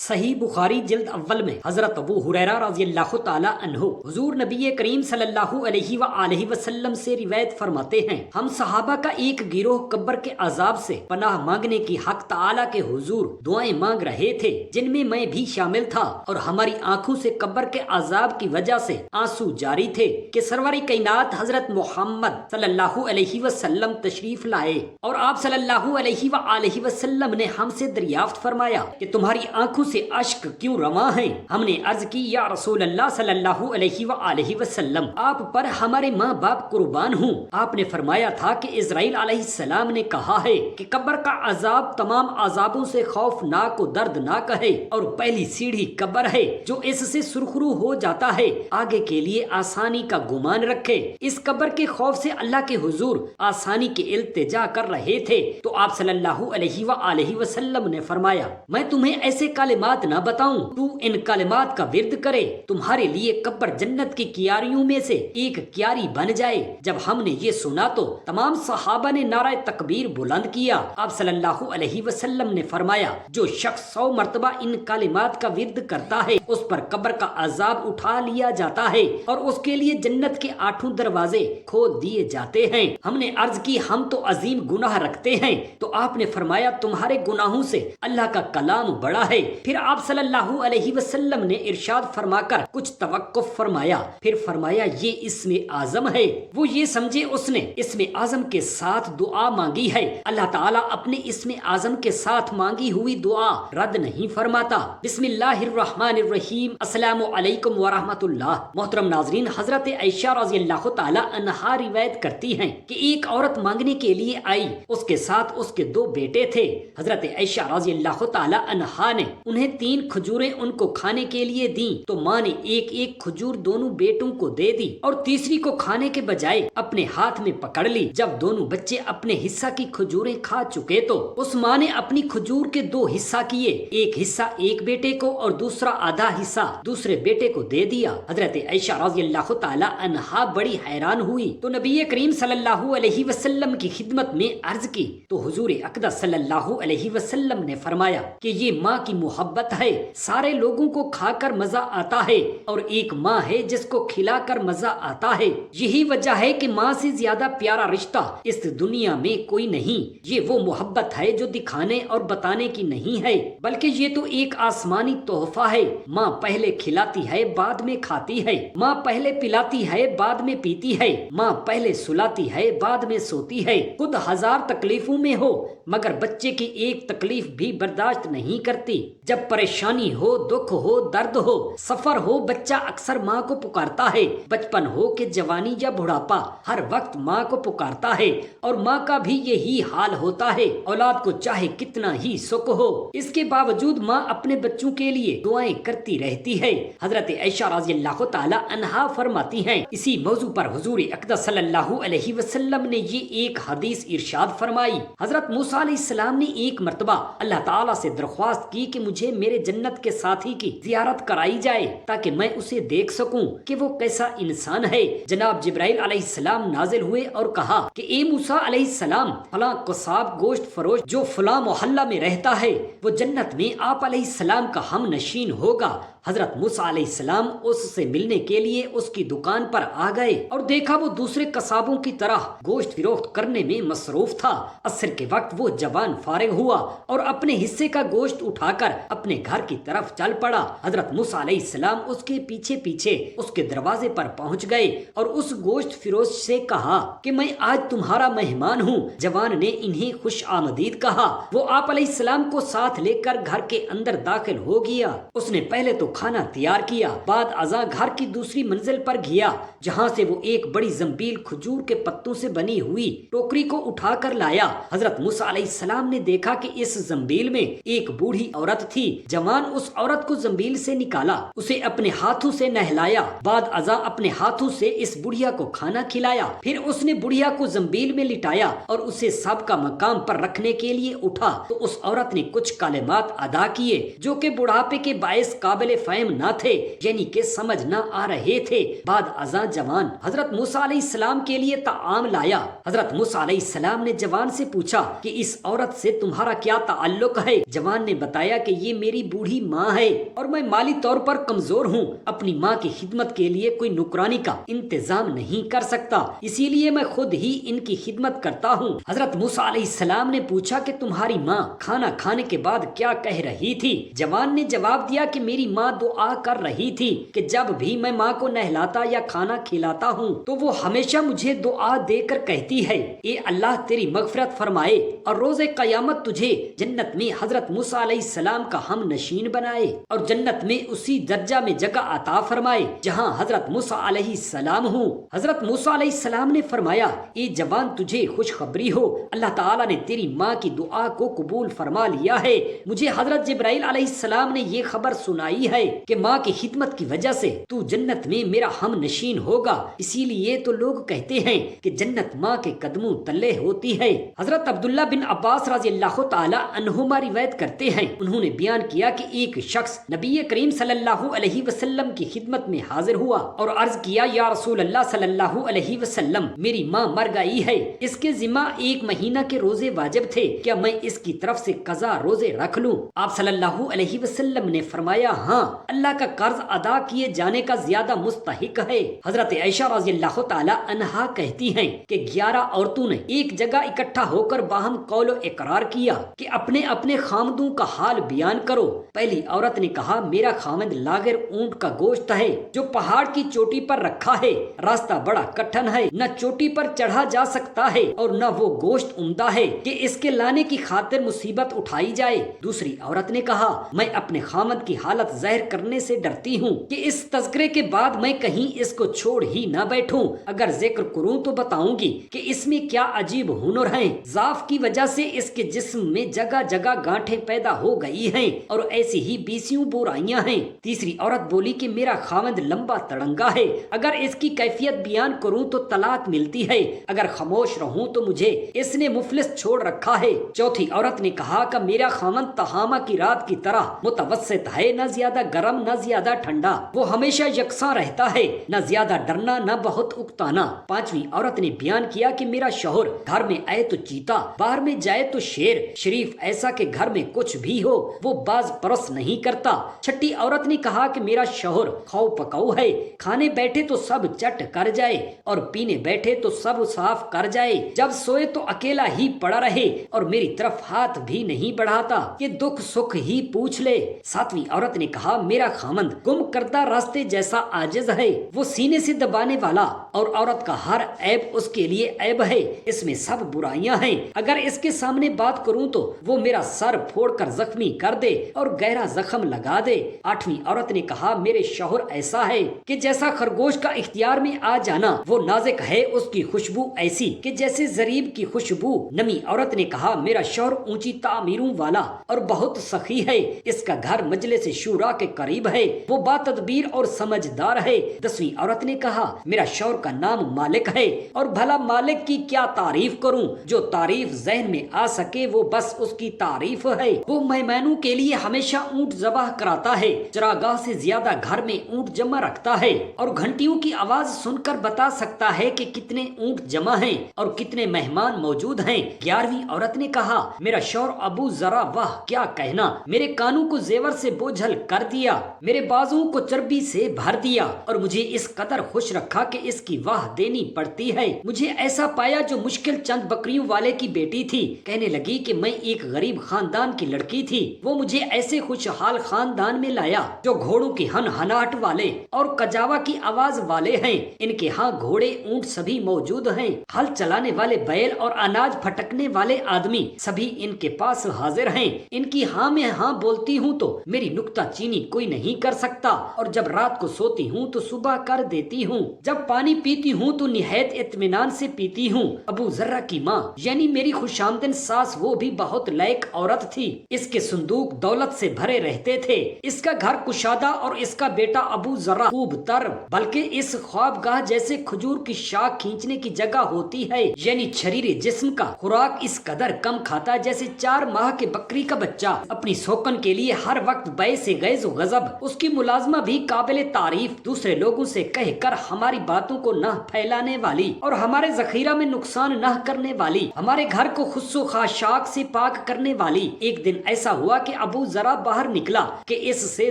صحیح بخاری جلد اول میں حضرت ابو ہریرہ رضی اللہ تعالی عنہ حضور نبی کریم صلی اللہ علیہ وآلہ وسلم سے روایت فرماتے ہیں، ہم صحابہ کا ایک گروہ قبر کے عذاب سے پناہ مانگنے کی حق تعالی کے حضور دعائیں مانگ رہے تھے، جن میں میں بھی شامل تھا، اور ہماری آنکھوں سے قبر کے عذاب کی وجہ سے آنسو جاری تھے کہ سرور کائنات حضرت محمد صلی اللہ علیہ وسلم تشریف لائے، اور آپ صلی اللہ علیہ وآلہ وسلم نے ہم سے دریافت فرمایا کہ تمہاری آنکھوں سے اشک کیوں رواں ہیں؟ ہم نے عرض کی، یا رسول اللہ صلی اللہ علیہ وآلہ وسلم، آپ پر ہمارے ماں باپ قربان ہوں۔ آپ نے فرمایا تھا کہ اسرائیل علیہ السلام نے کہا ہے کہ قبر کا عذاب تمام عذابوں سے خوفناک و دردناک ہے، اور پہلی سیڑھی قبر ہے، جو اس سے سرخرو ہو جاتا ہے آگے کے لیے آسانی کا گمان رکھے۔ اس قبر کے خوف سے اللہ کے حضور آسانی کی التجا کر رہے تھے، تو آپ صلی اللہ علیہ وآلہ وسلم نے فرمایا، میں تمہیں ایسے کلمات نہ بتاؤں، تو ان کلمات کا ورد کرے، تمہارے لیے قبر جنت کی کیاریوں میں سے ایک کیاری بن جائے۔ جب ہم نے یہ سنا تو تمام صحابہ نے نعرہ تکبیر بلند کیا۔ آپ صلی اللہ علیہ وسلم نے فرمایا، جو شخص 100 مرتبہ ان کلمات کا ورد کرتا ہے، اس پر قبر کا عذاب اٹھا لیا جاتا ہے، اور اس کے لیے جنت کے 8 دروازے کھول دیے جاتے ہیں۔ ہم نے عرض کی، ہم تو عظیم گناہ رکھتے ہیں، تو آپ نے فرمایا، تمہارے گناہوں سے اللہ کا کلام بڑا ہے۔ پھر آپ صلی اللہ علیہ وسلم نے ارشاد فرما کر کچھ توقف فرمایا، پھر فرمایا، یہ اسم اعظم ہے، وہ یہ سمجھے اس نے اسم اعظم کے ساتھ دعا مانگی ہے، اللہ تعالیٰ اپنے اسم اعظم کے ساتھ مانگی ہوئی دعا رد نہیں فرماتا۔ بسم اللہ الرحمن الرحیم، السلام علیکم ورحمۃ اللہ۔ محترم ناظرین، حضرت عائشہ رضی اللہ تعالی عنہا روایت کرتی ہیں کہ ایک عورت مانگنے کے لیے آئی، اس کے ساتھ اس کے 2 بیٹے تھے۔ حضرت عائشہ رضی اللہ تعالی عنہا نے انہیں 3 کھجوریں ان کو کھانے کے لیے دیں، تو ماں نے ایک کھجور دونوں بیٹوں کو دے دی، اور تیسری کو کھانے کے بجائے اپنے ہاتھ میں پکڑ لی۔ جب دونوں بچے اپنے حصہ کی کھجوریں کھا چکے تو اس ماں نے اپنی کھجور کے 2 حصہ کیے، ایک حصہ ایک بیٹے کو اور دوسرا آدھا حصہ دوسرے بیٹے کو دے دیا۔ حضرت عائشہ رضی اللہ تعالی عنہا بڑی حیران ہوئی، تو نبی کریم صلی اللہ علیہ وسلم کی خدمت میں عرض کی، تو حضور اقدس صلی اللہ علیہ وسلم نے فرمایا کہ یہ ماں کی محبت ہے، سارے لوگوں کو کھا کر مزہ آتا ہے، اور ایک ماں ہے جس کو کھلا کر مزہ آتا ہے۔ یہی وجہ ہے کہ ماں سے زیادہ پیارا رشتہ اس دنیا میں کوئی نہیں۔ یہ وہ محبت ہے جو دکھانے اور بتانے کی نہیں ہے، بلکہ یہ تو ایک آسمانی تحفہ ہے۔ ماں پہلے کھلاتی ہے، بعد میں کھاتی ہے، ماں پہلے پلاتی ہے، بعد میں پیتی ہے، ماں پہلے سلاتی ہے، بعد میں سوتی ہے۔ خود 1000 تکلیفوں میں ہو، مگر بچے کی ایک تکلیف بھی برداشت نہیں کرتی۔ جب پریشانی ہو، دکھ ہو، درد ہو، سفر ہو، بچہ اکثر ماں کو پکارتا ہے، بچپن ہو کہ جوانی یا بڑھاپا، ہر وقت ماں کو پکارتا ہے، اور ماں کا بھی یہی حال ہوتا ہے، اولاد کو چاہے کتنا ہی سکھ ہو، اس کے باوجود ماں اپنے بچوں کے لیے دعائیں کرتی رہتی ہے۔ حضرت عائشہ رضی اللہ تعالی عنہا فرماتی ہیں، اسی موضوع پر حضور اقدس صلی اللہ علیہ وسلم نے یہ ایک حدیث ارشاد فرمائی۔ حضرت موسیٰ علیہ السلام نے ایک مرتبہ اللہ تعالیٰ سے درخواست کی کہ مجھے میرے جنت کے ساتھی کی زیارت کرائی جائے تاکہ میں اسے دیکھ سکوں کہ وہ کیسا انسان ہے۔ جناب جبرائیل علیہ السلام نازل ہوئے اور کہا کہ اے موسیٰ علیہ السلام، فلاں قصاب گوشت فروش جو فلاں محلہ میں رہتا ہے، وہ جنت میں آپ علیہ السلام کا ہم نشین ہوگا۔ حضرت موسیٰ علیہ السلام اس سے ملنے کے لیے اس کی دکان پر آ گئے، اور دیکھا وہ دوسرے قصابوں کی طرح گوشت فروخت کرنے میں مصروف تھا۔ عصر کے وقت وہ جوان فارغ ہوا اور اپنے حصے کا گوشت اٹھا کر اپنے گھر کی طرف چل پڑا۔ حضرت موسیٰ علیہ السلام اس کے پیچھے پیچھے اس کے دروازے پر پہنچ گئے اور اس گوشت فروش سے کہا کہ میں آج تمہارا مہمان ہوں۔ جوان نے انہیں خوش آمدید کہا۔ وہ آپ علیہ السلام کو ساتھ لے کر گھر کے اندر داخل ہو گیا۔ اس نے پہلے تو کھانا تیار کیا، بعد ازاں گھر کی دوسری منزل پر گیا، جہاں سے وہ ایک بڑی زنبیل کھجور کے پتوں سے بنی ہوئی ٹوکری کو اٹھا کر لایا۔ حضرت موسیٰ علیہ السلام نے دیکھا کہ اس زنبیل میں ایک بوڑھی عورت تھی۔ جوان اس عورت کو زنبیل سے نکالا، اسے اپنے ہاتھوں سے نہلایا، بعد ازاں اپنے ہاتھوں سے اس بڑھیا کو کھانا کھلایا۔ پھر اس نے بڑھیا کو زنبیل میں لٹایا اور اسے سب کا مقام پر رکھنے کے لیے اٹھا، تو اس عورت نے کچھ کلمات ادا کیے جو کہ بڑھاپے کے باعث قابل فہم نہ تھے، یعنی کہ سمجھ نہ آ رہے تھے۔ بعد ازاں جوان حضرت موسیٰ علیہ السلام کے لیے طعام لایا۔ حضرت موسیٰ علیہ السلام نے جوان سے پوچھا کہ اس عورت سے تمہارا کیا تعلق ہے؟ جوان نے بتایا کہ یہ میری بوڑھی ماں ہے اور میں مالی طور پر کمزور ہوں، اپنی ماں کی خدمت کے لیے کوئی نوکرانی کا انتظام نہیں کر سکتا، اسی لیے میں خود ہی ان کی خدمت کرتا ہوں۔ حضرت موسیٰ علیہ السلام نے پوچھا کہ تمہاری ماں کھانا کھانے کے بعد کیا کہہ رہی تھی؟ جوان نے جواب دیا کہ میری ماں دعا کر رہی تھی کہ جب بھی میں ماں کو نہلاتا یا کھانا کھلاتا ہوں تو وہ ہمیشہ مجھے دعا دے کر کہتی ہے، اے اللہ تیری مغفرت فرمائے اور روز قیامت تجھے جنت میں حضرت موسیٰ علیہ السلام کا ہم نشین بنائے اور جنت میں اسی درجہ میں جگہ عطا فرمائے جہاں حضرت موسیٰ علیہ السلام ہوں۔ حضرت موسیٰ علیہ السلام نے فرمایا، اے جوان تجھے خوشخبری ہو، اللہ تعالیٰ نے تیری ماں کی دعا کو قبول فرما لیا ہے۔ مجھے حضرت جبرائیل علیہ السلام نے یہ خبر سنائی ہے کہ ماں کی خدمت کی وجہ سے تو جنت میں میرا ہم نشین ہوگا، اسی لیے تو لوگ کہتے ہیں کہ جنت ماں کے قدموں تلے ہوتی ہے۔ حضرت عبداللہ بن عباس رضی اللہ تعالی عنہما روایت کرتے ہیں، انہوں نے بیان کیا کہ ایک شخص نبی کریم صلی اللہ علیہ وسلم کی خدمت میں حاضر ہوا اور عرض کیا، یا رسول اللہ صلی اللہ علیہ وسلم، میری ماں مر گئی ہے، اس کے ذمہ 1 مہینہ کے روزے واجب تھے، کیا میں اس کی طرف سے قضا روزے رکھ لوں؟ آپ صلی اللہ علیہ وسلم نے فرمایا، ہاں، اللہ کا قرض ادا کیے جانے کا زیادہ مستحق ہے۔ حضرت عائشہ رضی اللہ تعالی عنہا کہتی ہیں کہ 11 عورتوں نے ایک جگہ اکٹھا ہو کر باہم قول و اقرار کیا کہ اپنے اپنے خامدوں کا حال بیان کرو۔ پہلی عورت نے کہا، میرا خامد لاغر اونٹ کا گوشت ہے جو پہاڑ کی چوٹی پر رکھا ہے، راستہ بڑا کٹھن ہے، نہ چوٹی پر چڑھا جا سکتا ہے اور نہ وہ گوشت عمدہ ہے کہ اس کے لانے کی خاطر مصیبت اٹھائی جائے۔ دوسری عورت نے کہا، میں اپنے خامد کی حالت ظاہر کرنے سے ڈرتی ہوں کہ اس تذکرے کے بعد میں کہیں اس کو چھوڑ ہی نہ بیٹھوں، اگر ذکر کروں تو بتاؤں گی کہ اس میں کیا عجیب ہنر ہیں، ضعف کی وجہ سے اس کے جسم میں جگہ جگہ گانٹھیں پیدا ہو گئی ہیں اور ایسی ہی 20 برائیاں ہیں۔ تیسری عورت بولی کہ میرا خامد لمبا تڑنگا ہے، اگر اس کی کیفیت بیان کروں تو طلاق ملتی ہے، اگر خاموش رہوں تو مجھے اس نے مفلس چھوڑ رکھا ہے۔ چوتھی عورت نے کہا کہ میرا خامد تہامہ کی رات کی طرح متوسط ہے، نہ زیادہ گرم نہ زیادہ ٹھنڈا، وہ ہمیشہ یکساں رہتا ہے، نہ زیادہ ڈرنا نہ بہت اکتانا۔ پانچویں عورت نے بیان کیا کہ میرا شوہر گھر میں آئے تو چیتا، باہر میں جائے تو شیر، شریف ایسا کہ گھر میں کچھ بھی ہو وہ باز پرس نہیں کرتا۔ چھٹی عورت نے کہا کہ میرا شوہر کھاؤ پکاؤ ہے، کھانے بیٹھے تو سب چٹ کر جائے اور پینے بیٹھے تو سب صاف کر جائے، جب سوئے تو اکیلا ہی پڑا رہے اور میری طرف ہاتھ بھی نہیں بڑھاتا کہ دکھ سکھ ہی پوچھ لے۔ ساتویں عورت نے کہا، میرا خامند گم کردہ راستے جیسا عاجز ہے، وہ سینے سے دبانے والا اور عورت کا ہر عیب اس کے لیے عیب ہے، اس میں سب برائیاں ہیں، اگر اس کے سامنے بات کروں تو وہ میرا سر پھوڑ کر زخمی کر دے اور گہرا زخم لگا دے۔ آٹھویں عورت نے کہا، میرے شوہر ایسا ہے کہ جیسا خرگوش کا اختیار میں آ جانا، وہ نازک ہے، اس کی خوشبو ایسی کہ جیسے زریب کی خوشبو۔ نویں عورت نے کہا، میرا شوہر اونچی تعمیروں والا اور بہت سخی ہے، اس کا گھر مجلس شورا کے قریب ہے، وہ با تدبیر اور سمجھدار ہے۔ دسویں عورت نے کہا، میرا شوہر کا نام مالک ہے اور بھلا مالک کی کیا تعریف کروں، جو تعریف ذہن میں آ سکے وہ بس اس کی تعریف ہے، وہ مہمانوں کے لیے ہمیشہ اونٹ ذبح کراتا ہے، چراگاہ سے زیادہ گھر میں اونٹ جمع رکھتا ہے اور گھنٹیوں کی آواز سن کر بتا سکتا ہے کہ کتنے اونٹ جمع ہیں اور کتنے مہمان موجود ہیں۔ 11ویں عورت نے کہا، میرا شوہر ابو ذرا واہ کیا کہنا، میرے کانوں کو زیور سے بوجھل کر دیا، میرے بازوں کو چربی سے بھر دیا اور مجھے اس قدر خوش رکھا کہ اس کی واہ دینی پڑتی ہے۔ مجھے ایسا پایا جو مشکل چند بکریوں والے کی بیٹی تھی، کہنے لگی کہ میں ایک غریب خاندان کی لڑکی تھی، وہ مجھے ایسے خوشحال خاندان میں لایا جو گھوڑوں کی ہنہناہٹ والے اور کجاوا کی آواز والے ہیں، ان کے ہاں گھوڑے اونٹ سبھی موجود ہیں، ہل چلانے والے بیل اور اناج پھٹکنے والے آدمی سبھی ان کے پاس حاضر ہیں، ان کی ہاں میں ہاں بولتی ہوں تو میری نکتہ چینی کوئی نہیں کر سکتا، اور جب رات کو سوتی ہوں تو صبح کر دیتی ہوں، جب پانی پیتی ہوں تو نہایت اطمینان سے پیتی ہوں۔ ابو ذرہ کی ماں یعنی میری خوشامدن ساس وہ بھی بہت لائق عورت تھی، اس کے صندوق دولت سے بھرے رہتے تھے، اس کا گھر کشادہ اور اس کا بیٹا ابو ذرہ خوب تر، بلکہ اس خوابگاہ جیسے کھجور کی شاخ کھینچنے کی جگہ ہوتی ہے، یعنی شریر جسم کا خوراک اس قدر کم کھاتا جیسے 4 ماہ کے بکری کا بچہ، اپنی سوکن کے لیے ہر وقت بے سے غیظ غضب، اس کی ملازمہ بھی قابل تعریف، دوسرے لوگوں سے کہہ کر ہماری باتوں کو نہ پھیلانے والی اور ہمارے ذخیرہ میں نقصان نہ کرنے والی، ہمارے گھر کو خس و خاشاک سے پاک کرنے والی۔ ایک دن ایسا ہوا کہ ابو ذرا باہر نکلا کہ اس سے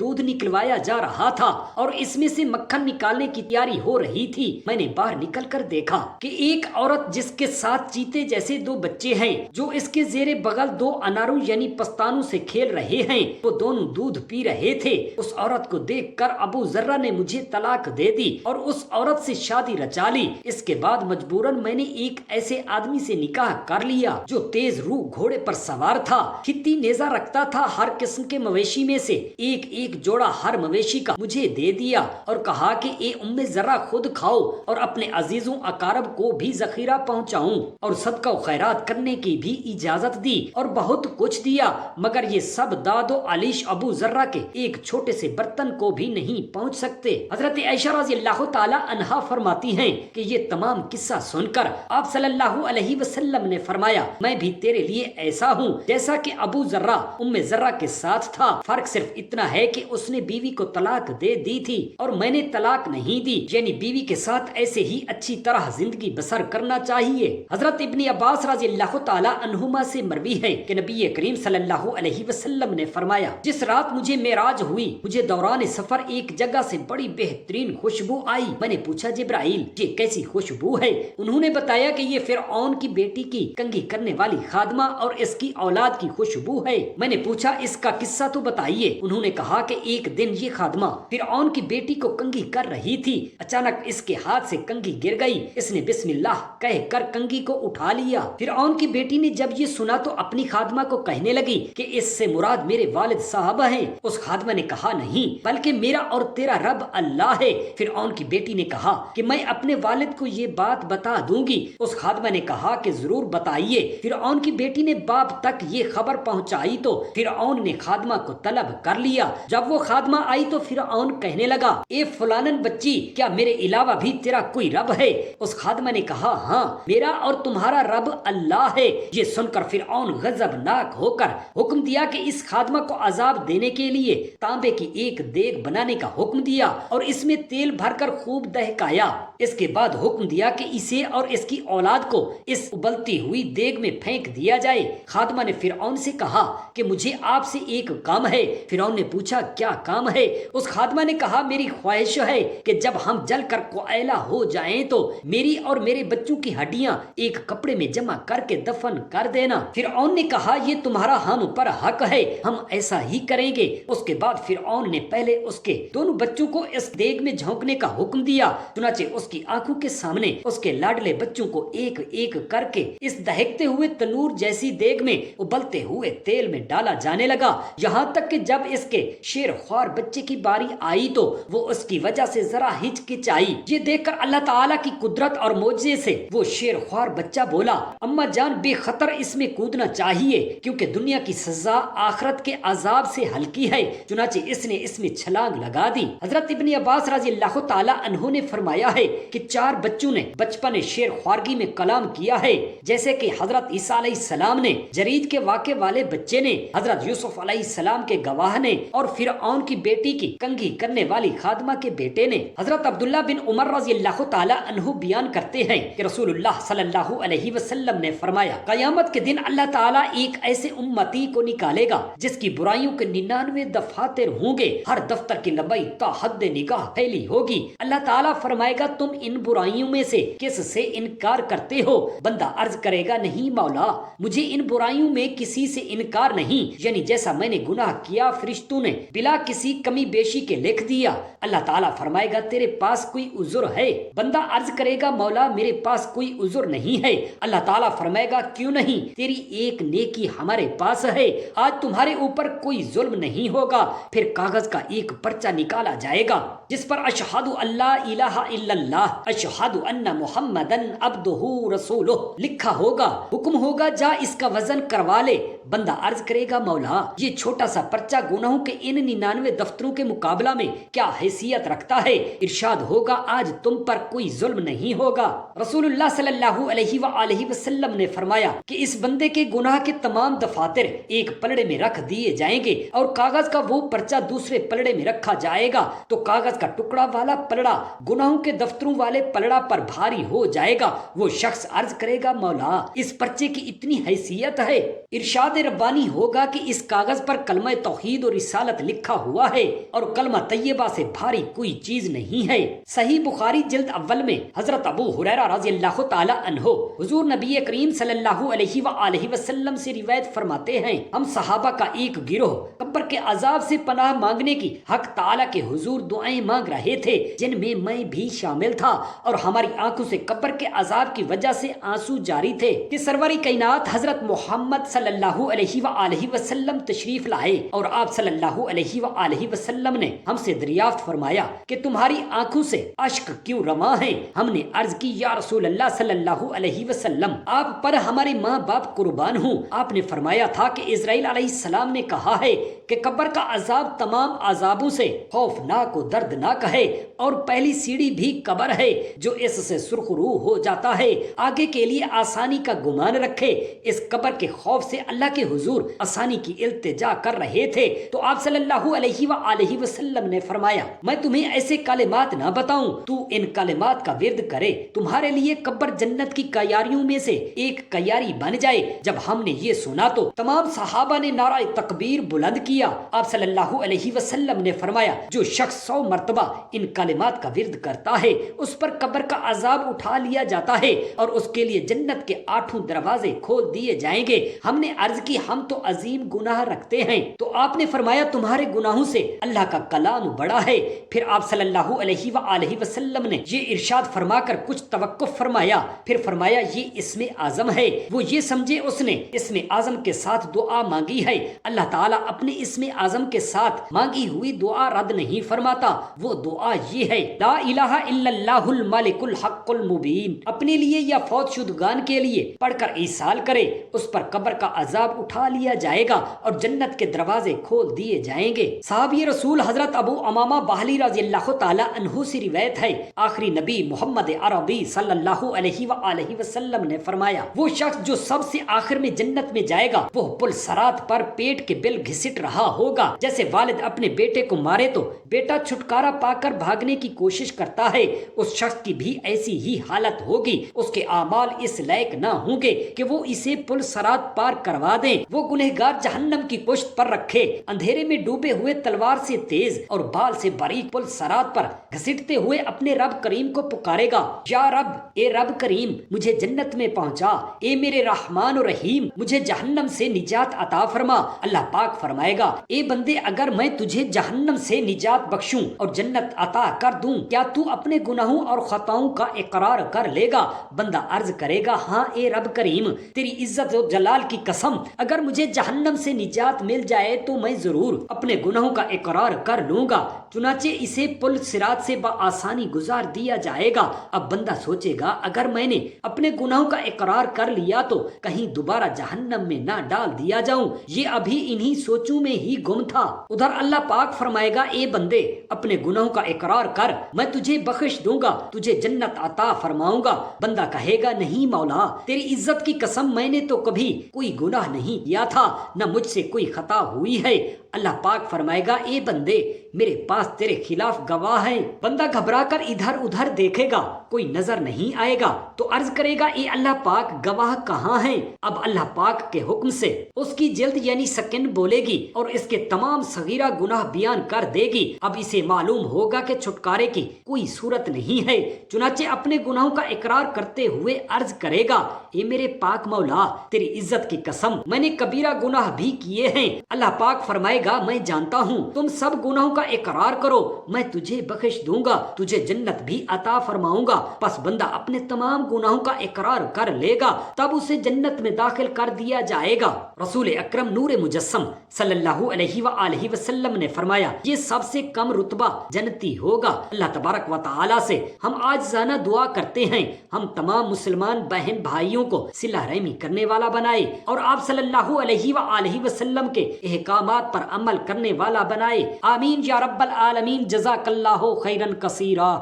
دودھ نکلوایا جا رہا تھا اور اس میں سے مکھن نکالنے کی تیاری ہو رہی تھی۔ میں نے باہر نکل کر دیکھا کہ ایک عورت جس کے ساتھ چیتے جیسے دو بچے ہیں، جو اس کے زیر بغل دو اناروں یعنی پستانوں سے کھیل رہے ہیں، وہ دونوں دودھ پی رہے تھے۔ اس عورت کو دیکھ کر ابو ذرہ نے مجھے طلاق دے دی اور اس عورت سے شادی رچا لی۔ اس کے بعد مجبوراً میں نے ایک ایسے آدمی سے نکاح کر لیا جو تیز رو گھوڑے پر سوار تھا، کھتی نیزہ رکھتا تھا، ہر قسم کے مویشی میں سے ایک ایک جوڑا ہر مویشی کا مجھے دے دیا اور کہا کہ اے ام ذرہ خود کھاؤ اور اپنے عزیزوں اقارب کو بھی ذخیرہ پہنچاؤں، اور صدقہ و خیرات کرنے کی بھی اجازت دی اور بہت کچھ دیا، مگر یہ سب داد و علیش ابو ذرہ کے ایک چھوٹے سے برتن کو بھی نہیں پہنچ سکتے۔ حضرت عائشہ رضی اللہ تعالی عنہا فرماتی ہیں کہ یہ تمام قصہ سن کر آپ صلی اللہ علیہ وسلم نے فرمایا، میں بھی تیرے لیے ایسا ہوں جیسا کہ ابو ذرہ ام ذرہ کے ساتھ تھا، فرق صرف اتنا ہے کہ اس نے بیوی کو طلاق دے دی تھی اور میں نے طلاق نہیں دی، یعنی بیوی کے ساتھ ایسے ہی اچھی طرح زندگی بسر کرنا چاہیے۔ حضرت ابن عباس رضی اللہ تعالی عنہما سے مروی ہے کہ نبی کریم صلی اللہ علیہ وسلم نے فرمایا، جس رات مجھے معراج ہوئی، مجھے دوران سفر ایک جگہ سے بڑی بہترین خوشبو آئی۔ میں نے پوچھا جبرائیل یہ کیسی خوشبو ہے؟ انہوں نے بتایا کہ یہ فرعون کی بیٹی کی کنگھی کرنے والی خادمہ اور اس کی اولاد کی خوشبو ہے۔ میں نے پوچھا اس کا قصہ تو بتائیے۔ انہوں نے کہا کہ ایک دن یہ خادمہ فرعون کی بیٹی کو کنگھی کر رہی تھی، اچانک اس کے ہاتھ سے کنگھی گر گئی، اس نے بسم اللہ کہہ کر کنگھی کو اٹھا لیا۔ فرعون کی بیٹی نے جب یہ سنا تو اپنی خادمہ کو کہنے لگی کہ اس سے مراد میرے والد صاحب ہیں۔ اس خادمہ نے کہا نہیں بلکہ میرا اور تیرا رب اللہ ہے۔ فرعون کی بیٹی نے کہا کہ میں اپنے والد کو یہ بات بتا دوں گی۔ اس خادمہ نے کہا کہ ضرور بتائیے۔ فرعون کی بیٹی نے باپ تک یہ خبر پہنچائی تو فرعون نے خادمہ کو طلب کر لیا۔ جب وہ خادمہ آئی تو فرعون کہنے لگا، اے فلانن بچی، کیا میرے علاوہ بھی تیرا کوئی رب ہے؟ اس خادمہ نے کہا ہاں میرا اور تمہارا رب اللہ ہے۔ یہ سن کر فرعون غضبناک ہو کر حکم دیا کہ اس خادمہ کو عذاب دینے کے لیے تانبے کی ایک دیگ بنانے کا حکم دیا اور اس میں تیل بھر کر خوب دہکایا۔ اس کے بعد حکم دیا کہ اسے اور اس کی اولاد کو اس ابلتی ہوئی دیگ میں پھینک دیا جائے۔ خادمہ نے فرعون سے کہا کہ مجھے آپ سے ایک کام ہے۔ فرعون نے پوچھا کیا کام ہے؟ اس خادمہ نے کہا میری خواہش ہے کہ جب ہم جل کر کوئلہ ہو جائیں تو میری اور میرے بچوں کی ہڈیاں ایک کپڑے میں جمع کر کے دفن کر دینا۔ فرعون نے کہا یہ تمہارا ہم پر حق ہے، ہم ایسا ہی کریں گے۔ اس کے بعد فرعون نے پہلے اس کے دونوں بچوں کو اس دیگ میں جھونکنے کا حکم دیا، چنانچہ اس کی آنکھوں کے سامنے اس کے لاڈلے بچوں کو ایک ایک کر کے اس دہکتے ہوئے تنور جیسی دیگ میں ابلتے ہوئے تیل میں ڈالا جانے لگا، یہاں تک کہ جب اس کے شیر خوار بچے کی باری آئی تو وہ اس کی وجہ سے ذرا ہچکچائی۔ یہ دیکھ کر اللہ تعالیٰ کی قدرت اور معجزے سے وہ شیر خوار بچہ بولا، اماں جان بے خطر اس میں کودنا چاہیے کیونکہ دنیا کی سزا آخرت کے عذاب سے ہلکی ہے، چنانچہ اس نے اس میں چھلانگ لگا دی۔ حضرت ابن عباس رضی اللہ تعالی عنہ نے فرمایا ہے کہ 4 بچوں نے بچپن شیر خوارگی میں کلام کیا ہے، جیسے کہ حضرت عیسیٰ علیہ السلام نے، جرید کے واقع والے بچے نے، حضرت یوسف علیہ السلام کے گواہ نے اور فرعون کی بیٹی کی کنگھی کرنے والی خادمہ کے بیٹے نے۔ حضرت عبداللہ بن عمر رضی اللہ تعالی عنہ بیان کرتے ہیں کہ رسول اللہ صلی اللہ علیہ وسلم نے فرمایا قیامت کے دن اللہ تعالیٰ ایک ایسے امتی کو نکالے گا جس کی برائیوں کے 99 دفاتر ہوں گے، ہر دفتر کی لمبائی تا حد نگاہ پھیلی ہوگی۔ اللہ تعالیٰ فرمائے گا تم ان برائیوں میں سے کس سے انکار کرتے ہو؟ بندہ عرض کرے گا نہیں مولا، مجھے ان برائیوں میں کسی سے انکار نہیں، یعنی جیسا میں نے گناہ کیا فرشتوں نے بلا کسی کمی بیشی کے لکھ دیا۔ اللہ تعالیٰ فرمائے گا تیرے پاس کوئی عذر ہے؟ بندہ عرض کرے گا مولا میرے پاس کوئی عذر نہیں ہے۔ اللہ تعالیٰ فرمائے گا کیوں نہیں؟ تیری ایک نیکی ہمارے پاس ہے، آج تمہارے اوپر کوئی ظلم نہیں ہوگا۔ پھر کاغذ کا ایک پرچہ نکالا جائے گا جس پر اشہد اللہ الہ الا اللہ اشہد ان محمدن عبدہ رسولہ لکھا ہوگا۔ حکم ہوگا جا اس کا وزن کروا لے۔ بندہ عرض کرے گا مولا یہ چھوٹا سا پرچہ گناہوں کے ان 99 دفتروں کے مقابلہ میں کیا حیثیت رکھتا ہے؟ ارشاد ہوگا آج تم پر کوئی ظلم نہیں ہوگا۔ رسول اللہ صلی اللہ علیہ وآلہ وسلم نے فرمایا کہ اس بندے کے گناہ کے تمام دفاتر ایک پلڑے میں رکھ دیے جائیں گے اور کاغذ کا وہ پرچہ دوسرے پلڑے میں رکھا جائے گا تو کاغذ کا ٹکڑا والا پلڑا گناہوں کے دفتروں والے پلڑا پر بھاری ہو جائے گا۔ وہ شخص عرض کرے گا مولا اس پرچے کی اتنی حیثیت ہے؟ ارشاد ربانی ہوگا کہ اس کاغذ پر کلمہ توحید اور رسالت لکھا ہوا ہے اور کلمہ طیبہ سے بھاری کوئی چیز نہیں ہے۔ صحیح بخاری جلد اول میں حضرت ابو ہریرہ رضی اللہ تعالی عنہ حضور نبی کریم صلی اللہ علیہ وآلہ وسلم سے روایت فرماتے ہیں ہم صحابہ کا ایک گروہ قبر کے عذاب سے پناہ مانگنے کی حق تعالی کے حضور دعائیں مانگ رہے تھے جن میں میں بھی شامل تھا اور ہماری آنکھوں سے قبر کے عذاب کی وجہ سے آنسو جاری تھے کہ سرور کائنات حضرت محمد صلی اللہ علیہ وآلہ وسلم تشریف لائے اور آپ صلی اللہ علیہ وآلہ وسلم نے ہم سے دریافت فرمایا کہ تمہاری آنکھوں سے اشک کیوں رواں ہیں؟ ہم نے عرض کی یا رسول اللہ صلی اللہ علیہ وسلم آپ پر ہمارے ماں باپ قربان ہوں۔ آپ نے فرمایا تھا کہ اسرائیل علیہ السلام نے کہا ہے کہ قبر کا عذاب تمام عذابوں سے خوفناک و دردناک ہے اور پہلی سیڑھی بھی قبر ہے جو اس سے سرخ روح ہو جاتا ہے۔ آگے کے لیے آسانی کا گمان رکھے۔ اس قبر کے خوف سے اللہ کے حضور آسانی کی التجا کر رہے تھے تو آپ صلی اللہ علیہ وآلہ وسلم نے فرمایا میں تمہیں ایسے کلمات نہ بتاؤں تو ان کلمات کا ورد کرے تمہارے لیے قبر جنت کی کیاریوں میں سے ایک کیاری بن جائے۔ جب ہم نے یہ سنا تو تمام صحابہ نے نعرہ تکبیر بلند کیا۔ آپ صلی اللہ علیہ وسلم نے فرمایا جو شخص 100 مرتبہ ان کلمات کا ورد کرتا ہے اس پر قبر کا عذاب اٹھا لیا جاتا ہے اور اس کے لیے جنت کے 8 دروازے کھول دیے جائیں گے۔ ہم نے عرض کی ہم تو عظیم گناہ رکھتے ہیں تو آپ نے فرمایا تمہارے گناہوں سے اللہ کا کلام بڑا ہے۔ پھر آپ صلی اللہ علیہ وآلہ وسلم نے یہ ارشاد فرما کر کچھ توقف فرمایا، پھر فرمایا یہ اسم اعظم ہے، وہ یہ سمجھے اس نے اسم اعظم کے ساتھ دعا مانگی ہے، اللہ تعالیٰ اپنے اسم اعظم کے ساتھ مانگی ہوئی دعا رد نہیں فرماتا۔ وہ دعا یہ ہے لا الہ الا اللہ الملک الحق المبین، اپنے لیے یا فوت شدگان کے لیے پڑھ کر ایصال کرے، اس پر قبر کا عذاب اٹھا لیا جائے گا اور جنت کے دروازے کھول دیے جائیں گے۔ صحابی رسول حضرت ابو امامہ باہلی رضی اللہ تعالی عنہ سے روایت ہے آخری نبی محمد عربی صلی اللہ علیہ وآلہ وسلم نے فرمایا وہ شخص جو سب سے آخر میں جنت میں جائے گا وہ پل صراط پر پیٹ کے بل گھسٹ رہا ہوگا، جیسے والد اپنے بیٹے کو مارے تو بیٹا چھٹکارا پا کر بھاگنے کی کوشش کرتا ہے، اس شخص کی بھی ایسی ہی حالت ہوگی۔ اس کے اعمال اس لائق نہ ہوں گے کہ وہ اسے پل صراط پار کروا دیں۔ وہ گنہگار جہنم کی پشت پر رکھے اندھیرے میں ڈوبے ہوئے تلوار سے تیز اور بال سے باریک پل صراط پر گھسٹتے ہوئے اپنے رب کریم کو پکارے گا یا رب، اے رب کریم مجھے جنت میں پہنچا، اے میرے رحمان و رحیم مجھے جہنم سے نجات عطا فرما۔ اللہ پاک فرمائے گا اے بندے اگر میں تجھے جہنم سے نجات بخشوں اور جنت عطا کر دوں کیا تو اپنے گناہوں اور خطاؤں کا اقرار کر لے گا؟ بندہ عرض کرے گا ہاں اے رب کریم تیری عزت و جلال کی قسم اگر مجھے جہنم سے نجات مل جائے تو میں ضرور اپنے گناہوں کا اقرار کر لوں گا۔ چنانچہ اسے پل صراط سے بآسانی گزار دیا جائے گا۔ اب بندہ سوچے گا اگر میں نے اپنے گناہوں کا اقرار کر لیا تو کہیں دوبارہ جہنم میں نہ ڈال دیا جاؤں، یہ ابھی انہی سوچوں میں ہی گم تھا۔ ادھر اللہ پاک فرمائے گا اے بندے اپنے گناہوں کا اقرار کر، میں تجھے بخش دوں گا، تجھے جنت عطا فرماؤں گا۔ بندہ کہے گا نہیں مولا تیری عزت کی قسم میں نے تو کبھی کوئی گناہ نہیں کیا تھا، نہ مجھ سے کوئی خطا ہوئی ہے۔ اللہ پاک فرمائے گا اے بندے میرے پاس تیرے خلاف گواہ ہیں۔ بندہ گھبرا کر ادھر ادھر دیکھے گا کوئی نظر نہیں آئے گا تو عرض کرے گا اے اللہ پاک گواہ کہاں ہیں؟ اب اللہ پاک کے حکم سے اس کی جلد یعنی سکن بولے گی اور اس کے تمام صغیرہ گناہ بیان کر دے گی۔ اب اسے معلوم ہوگا کہ چھٹکارے کی کوئی صورت نہیں ہے، چنانچہ اپنے گناہوں کا اقرار کرتے ہوئے عرض کرے گا اے میرے پاک مولا تیری عزت کی قسم میں نے کبیرہ گناہ بھی کیے ہیں۔ اللہ پاک فرمائے جائے گا میں جانتا ہوں، تم سب گناہوں کا اقرار کرو، میں تجھے بخش دوں گا، تجھے جنت بھی عطا فرماؤں گا۔ پس بندہ اپنے تمام گناہوں کا اقرار کر لے گا، تب اسے جنت میں داخل کر دیا جائے گا۔ رسول اکرم نور مجسم صلی اللہ علیہ وآلہ وسلم نے فرمایا، یہ سب سے کم رتبہ جنتی ہوگا۔ اللہ تبارک و تعالی سے ہم عاجزانہ دعا کرتے ہیں ہم تمام مسلمان بہن بھائیوں کو صلہ رحمی کرنے والا بنائے اور آپ صلی اللہ علیہ وآلہ وسلم کے احکامات پر عمل کرنے والا بنائے۔ آمین یا رب العالمین۔ جزاک اللہ خیرا کثیرا۔